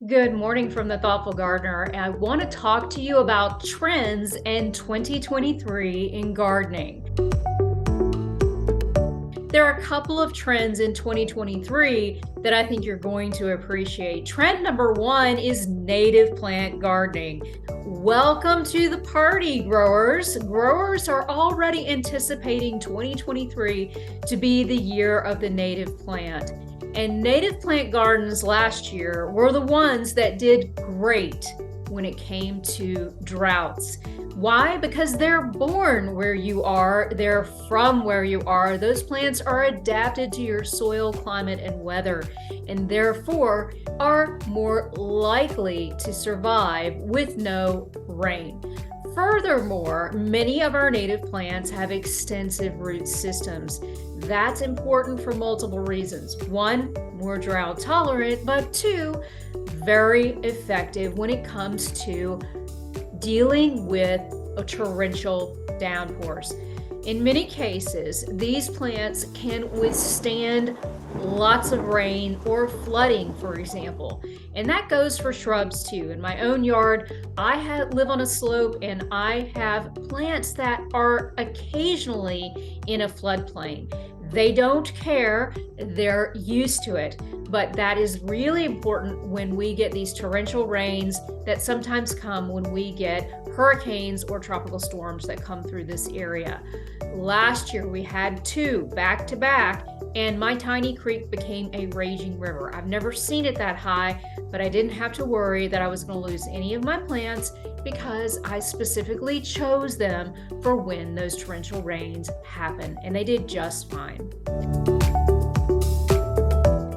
Good morning from the Thoughtful Gardener, and I want to talk to you about trends in 2023 in gardening. There are a couple of trends in 2023 that I think you're going to appreciate. Trend number one is native plant gardening. Welcome to the party, growers. Growers are already anticipating 2023 to be the year of the native plant. And native plant gardens last year were the ones that did great when it came to droughts. Why? Because they're born where you are, they're from where you are. Those plants are adapted to your soil, climate, and weather, and therefore are more likely to survive with no rain. Furthermore, many of our native plants have extensive root systems. That's important for multiple reasons. One, more drought tolerant, but two, very effective when it comes to dealing with torrential downpours. In many cases, these plants can withstand lots of rain or flooding, for example. And that goes for shrubs too. In my own yard, I live on a slope and I have plants that are occasionally in a floodplain. They don't care, they're used to it. But that is really important when we get these torrential rains that sometimes come when we get hurricanes or tropical storms that come through this area. Last year we had two back to back, and my tiny creek became a raging river. I've never seen it that high, but I didn't have to worry that I was going to lose any of my plants because I specifically chose them for when those torrential rains happen, and they did just fine.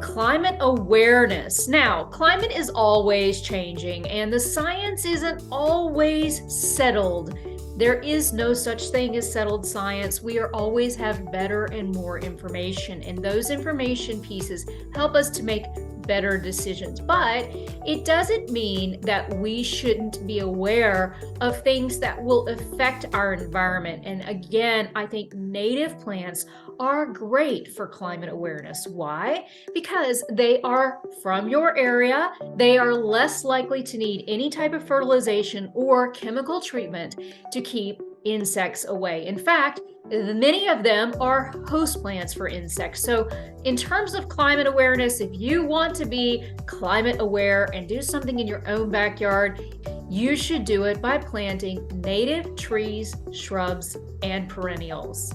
Climate awareness. Now, climate is always changing and the science isn't always settled. There is no such thing as settled science. We always have better and more information, and those information pieces help us to make better decisions. But it doesn't mean that we shouldn't be aware of things that will affect our environment. And again, I think native plants are great for climate awareness. Why? Because they are from your area. They are less likely to need any type of fertilization or chemical treatment to keep insects away. In fact, many of them are host plants for insects. So in terms of climate awareness, if you want to be climate aware and do something in your own backyard, you should do it by planting native trees, shrubs, and perennials.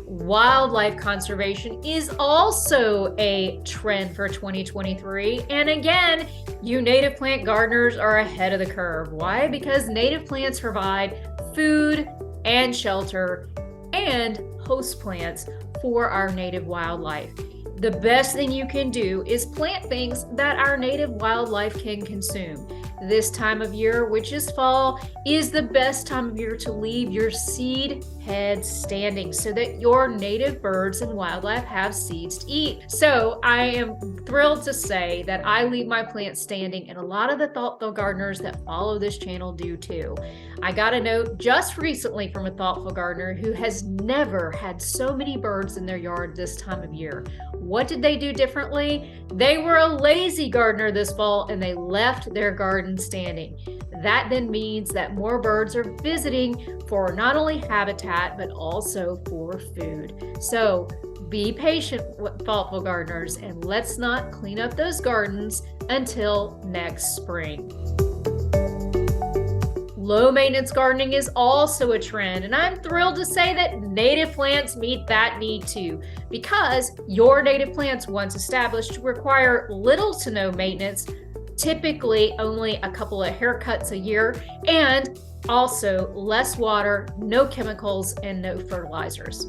Wildlife conservation is also a trend for 2023. And again, you native plant gardeners are ahead of the curve. Why? Because native plants provide food and shelter and host plants for our native wildlife. The best thing you can do is plant things that our native wildlife can consume. This time of year, which is fall, is the best time of year to leave your seed heads standing so that your native birds and wildlife have seeds to eat. So I am thrilled to say that I leave my plants standing, and a lot of the thoughtful gardeners that follow this channel do too. I got a note just recently from a thoughtful gardener who has never had so many birds in their yard this time of year. What did they do differently? They were a lazy gardener this fall and they left their garden standing. That then means that more birds are visiting for not only habitat, but also for food. So be patient, thoughtful gardeners, and let's not clean up those gardens until next spring. Low maintenance gardening is also a trend, and I'm thrilled to say that native plants meet that need too, because your native plants, once established, require little to no maintenance, typically only a couple of haircuts a year, and also less water, no chemicals, and no fertilizers.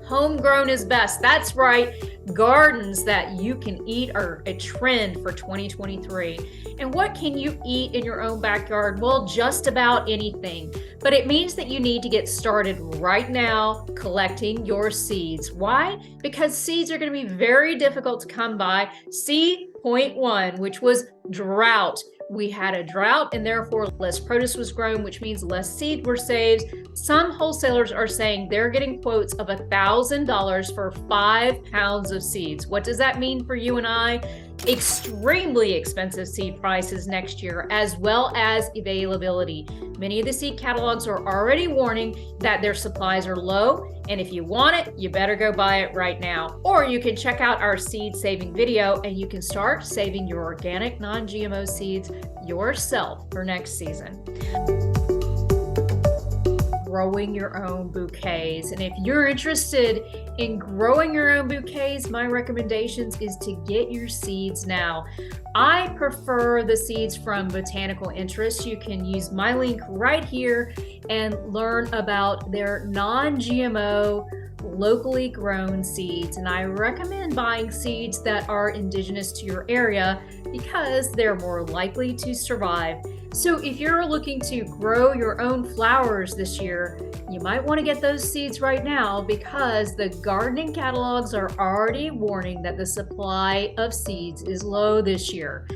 Homegrown is best. That's right. Gardens that you can eat are a trend for 2023. And what can you eat in your own backyard? Well, just about anything. But it means that you need to get started right now collecting your seeds. Why? Because seeds are going to be very difficult to come by. See point one, which was drought. we had a drought and therefore less produce was grown, which means less seed were saved. Some wholesalers are saying they're getting quotes of $1,000 for 5 pounds of seeds. What does that mean for you and I? Extremely expensive seed prices next year, as well as availability. Many of the seed catalogs are already warning that their supplies are low, and if you want it, you better go buy it right now. Or you can check out our seed saving video and you can start saving your organic non-GMO seeds yourself for next season. Growing your own bouquets. And if you're interested in growing your own bouquets, my recommendations is to get your seeds now. I prefer the seeds from Botanical Interest. You can use my link right here and learn about their non-GMO locally grown seeds. And I recommend buying seeds that are indigenous to your area because they're more likely to survive. So if you're looking to grow your own flowers this year, you might want to get those seeds right now because the gardening catalogs are already warning that the supply of seeds is low this year.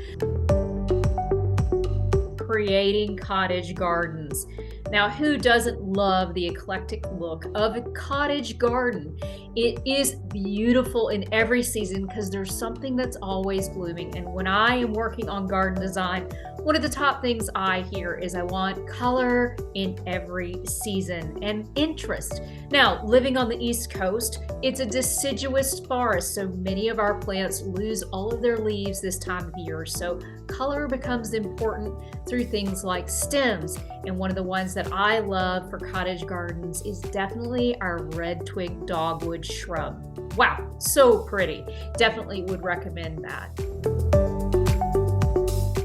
Creating cottage gardens. Now, who doesn't love the eclectic look of a cottage garden? It is beautiful in every season because there's something that's always blooming. And when I am working on garden design, one of the top things I hear is I want color in every season and interest. Now, living on the East Coast, it's a deciduous forest, so many of our plants lose all of their leaves this time of year. So color becomes important through things like stems. And one of the ones that I love for cottage gardens is definitely our red twig dogwood shrub. Wow, so pretty. Definitely would recommend that.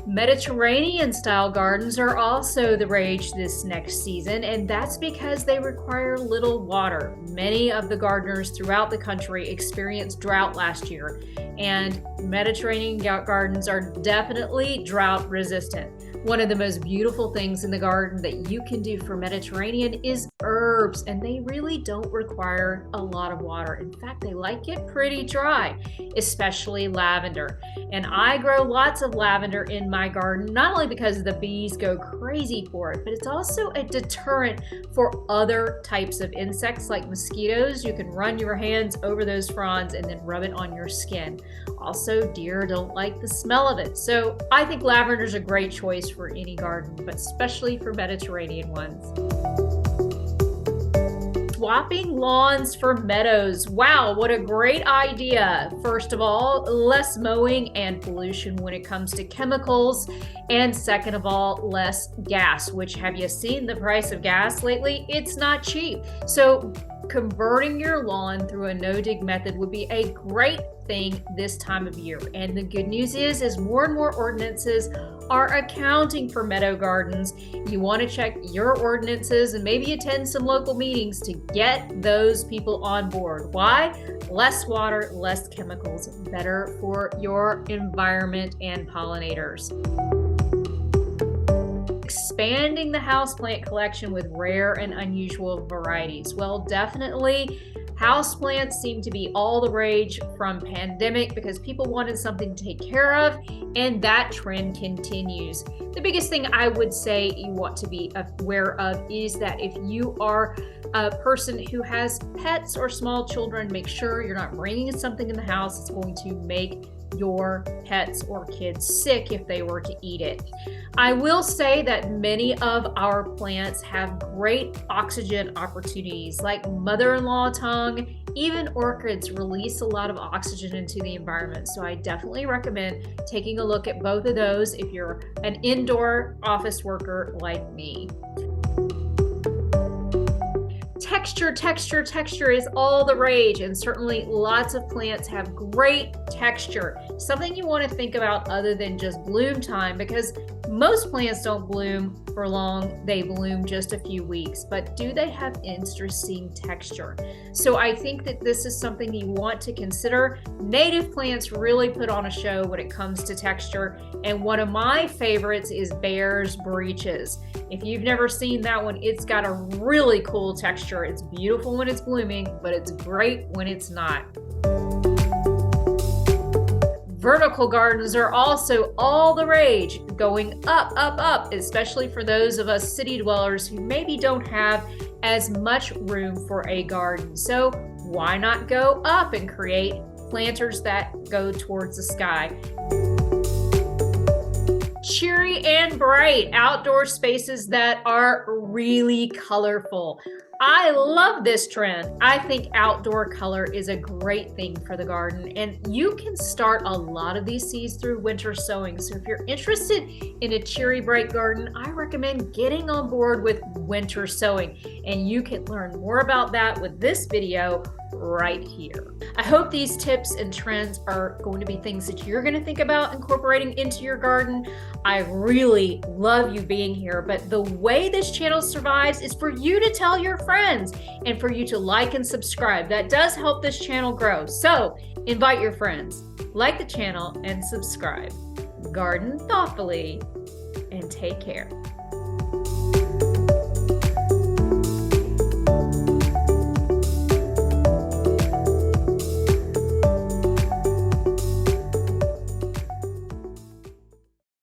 Mediterranean style gardens are also the rage this next season, and that's because they require little water. Many of the gardeners throughout the country experienced drought last year, and Mediterranean gardens are definitely drought resistant. One of the most beautiful things in the garden that you can do for Mediterranean is herbs, and they really don't require a lot of water. In fact, they like it pretty dry, especially lavender. And I grow lots of lavender in my garden, not only because the bees go crazy for it, but it's also a deterrent for other types of insects like mosquitoes. You can run your hands over those fronds and then rub it on your skin. Also, deer don't like the smell of it. So I think lavender is a great choice for any garden, but especially for Mediterranean ones. Swapping lawns for meadows. Wow, what a great idea. First of all, less mowing and pollution when it comes to chemicals. And second of all, less gas, which have you seen the price of gas lately? It's not cheap. So converting your lawn through a no-dig method would be a great thing this time of year. And the good news is more and more ordinances are accounting for meadow gardens. You want to check your ordinances and maybe attend some local meetings to get those people on board. Why? Less water, less chemicals, better for your environment and pollinators. Expanding the houseplant collection with rare and unusual varieties. Well, definitely houseplants seem to be all the rage from pandemic because people wanted something to take care of, and that trend continues. The biggest thing I would say you want to be aware of is that if you are a person who has pets or small children, make sure you're not bringing something in the house that's going to make your pets or kids sick if they were to eat it. I will say that many of our plants have great oxygen opportunities, like mother-in-law tongue. Even orchids release a lot of oxygen into the environment. So I definitely recommend taking a look at both of those if you're an indoor office worker like me. Texture is all the rage, and certainly lots of plants have great texture. Something you want to think about other than just bloom time, because most plants don't bloom for long, they bloom just a few weeks, but do they have interesting texture? So I think that this is something you want to consider. Native plants really put on a show when it comes to texture, and one of my favorites is Bear's Breeches. If you've never seen that one, it's got a really cool texture. It's beautiful when it's blooming, but it's great when it's not. Vertical gardens are also all the rage, going up, up, up, especially for those of us city dwellers who maybe don't have as much room for a garden. So why not go up and create planters that go towards the sky? Cheery and bright outdoor spaces that are really colorful. I love this trend. I think outdoor color is a great thing for the garden, and you can start a lot of these seeds through winter sowing. So if you're interested in a cheery bright garden, I recommend getting on board with winter sowing, and you can learn more about that with this video right here. I hope these tips and trends are going to be things that you're going to think about incorporating into your garden. I really love you being here, but the way this channel survives is for you to tell your friends and for you to like and subscribe. That does help this channel grow. So invite your friends, like the channel, and subscribe. Garden thoughtfully and take care.